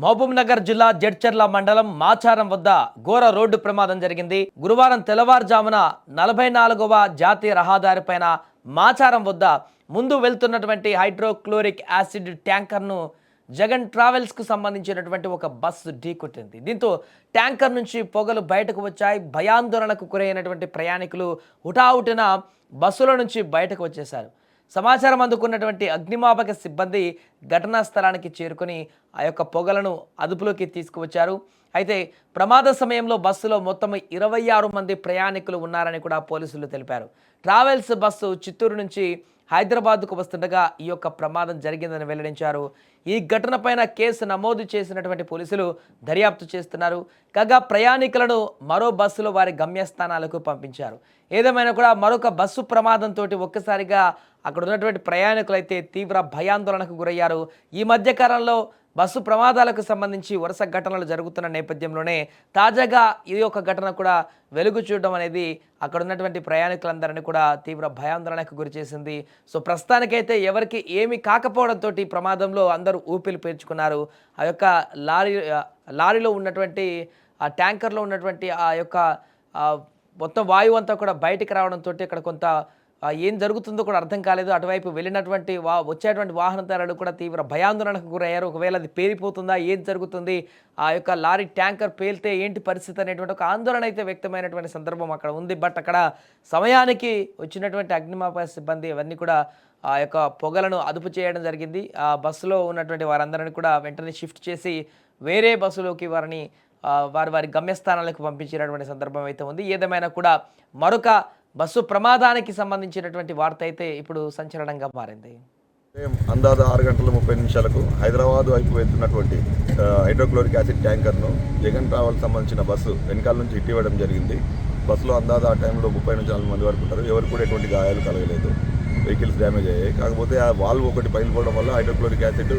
మహబూబ్ నగర్ జిల్లా జడ్చర్ల మండలం మాచారం వద్ద ఘోర రోడ్డు ప్రమాదం జరిగింది. గురువారం తెల్లవారుజామున 44వ జాతీయ రహదారిపైన మాచారం వద్ద ముందు వెళ్తున్నటువంటి హైడ్రోక్లోరిక్ యాసిడ్ ట్యాంకర్ను జగన్ ట్రావెల్స్ కు సంబంధించినటువంటి ఒక బస్సు ఢీకొట్టింది. దీంతో ట్యాంకర్ నుంచి పొగలు బయటకు వచ్చాయి. భయాందోళనకు గురైనటువంటి ప్రయాణికులు హుటాహుటిన బస్సుల నుంచి బయటకు వచ్చేశారు. సమాచారం అందుకున్నటువంటి అగ్నిమాపక సిబ్బంది ఘటనా స్థలానికి చేరుకొని ఆ యొక్క పొగలను అదుపులోకి తీసుకువచ్చారు. అయితే ప్రమాద సమయంలో బస్సులో మొత్తం 26 మంది ప్రయాణికులు ఉన్నారని కూడా పోలీసులు తెలిపారు. ట్రావెల్స్ బస్సు చిత్తూరు నుంచి హైదరాబాద్కు వస్తుండగా ఈ యొక్క ప్రమాదం జరిగిందని వెల్లడించారు. ఈ ఘటనపైన కేసు నమోదు చేసినటువంటి పోలీసులు దర్యాప్తు చేస్తున్నారు. కాగా ప్రయాణికులను మరో బస్సులో వారి గమ్యస్థానాలకు పంపించారు. ఏదేమైనా కూడా మరొక బస్సు ప్రమాదంతో ఒక్కసారిగా అక్కడ ఉన్నటువంటి ప్రయాణికులు అయితే తీవ్ర భయాందోళనకు గురయ్యారు. ఈ మధ్య కాలంలో బస్సు ప్రమాదాలకు సంబంధించి వరుస ఘటనలు జరుగుతున్న నేపథ్యంలోనే తాజాగా ఈ యొక్క ఘటన కూడా వెలుగు చూడడం అనేది అక్కడ ఉన్నటువంటి ప్రయాణికులందరినీ కూడా తీవ్ర భయాందోళనకు గురి చేసింది. సో ప్రస్తుతానికైతే ఎవరికి ఏమీ కాకపోవడంతో ఈ ప్రమాదంలో అందరూ ఊపిరి పీల్చుకున్నారు. ఆ యొక్క లారీలో ఉన్నటువంటి ఆ ట్యాంకర్లో ఉన్నటువంటి ఆ యొక్క మొత్తం వాయువు అంతా కూడా బయటికి రావడంతో అక్కడ కొంత ఏం జరుగుతుందో కూడా అర్థం కాలేదు. అటువైపు వెళ్ళినటువంటి వచ్చేటువంటి వాహనదారులు కూడా తీవ్ర భయాందోళనకు గురయ్యారు. ఒకవేళ అది పేలిపోతుందా, ఏం జరుగుతుంది, ఆ యొక్క లారీ ట్యాంకర్ పేలితే ఏంటి పరిస్థితి అనేటువంటి ఒక ఆందోళన అయితే వ్యక్తమైనటువంటి సందర్భం అక్కడ ఉంది. బట్ అక్కడ సమయానికి వచ్చినటువంటి అగ్నిమాపక సిబ్బంది అవన్నీ కూడా ఆ యొక్క పొగలను అదుపు చేయడం జరిగింది. ఆ బస్సులో ఉన్నటువంటి వారందరినీ కూడా వెంటనే షిఫ్ట్ చేసి వేరే బస్సులోకి వారిని వారి గమ్యస్థానాలకు పంపించినటువంటి సందర్భం అయితే ఉంది. ఏదేమైనా కూడా మరొక బస్సు ప్రమాదానికి సంబంధించినటువంటి వార్త అయితే ఇప్పుడు సంచలనంగా మారింది. అందాజ 6:30 హైదరాబాద్ వైపు వెళ్తున్నటువంటి హైడ్రోక్లోరిక్ యాసిడ్ ట్యాంకర్ను జగన్ ట్రావెల్స్ సంబంధించిన బస్సు వెనకాల నుంచి హిట్ ఇవ్వడం జరిగింది. బస్సులో అందాజ ఆ టైంలో 30 నుంచి 40 మంది వరకు ఉంటారు. ఎవరు కూడా ఎటువంటి గాయాలు కలగలేదు. వెహికల్స్ డ్యామేజ్ అయ్యాయి. కాకపోతే ఆ వాల్వ్ ఒకటి పగిలిపోవడం వల్ల హైడ్రోక్లోరిక్ యాసిడ్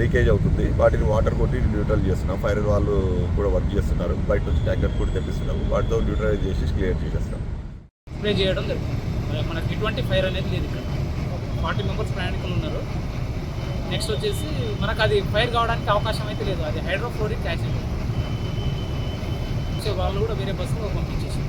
లీకేజ్ అవుతుంది. వాటిని వాటర్ కొట్టి న్యూట్రల్ చేస్తున్నాం. ఫైర్ వాళ్ళు కూడా వర్క్ చేస్తున్నారు. బయట నుంచి ట్యాంకర్ కూడా తెప్పిస్తున్నాము. వాటితో న్యూట్రలైజ్ చేసి క్లియర్ చేసేస్తాం. స్ప్రే చేయడం జరుగుతుంది. మనకి ఎటువంటి ఫైర్ అనేది లేదు. ఇక్కడ 40 మెంబర్స్ ప్రయాణికులు ఉన్నారు. నెక్స్ట్ వచ్చేసి మనకు అది ఫైర్ కావడానికి అవకాశం అయితే లేదు. అది హైడ్రోక్లోరిక్ యాసిడ్. సో వాళ్ళు కూడా వేరే బస్సులో పంపించేసి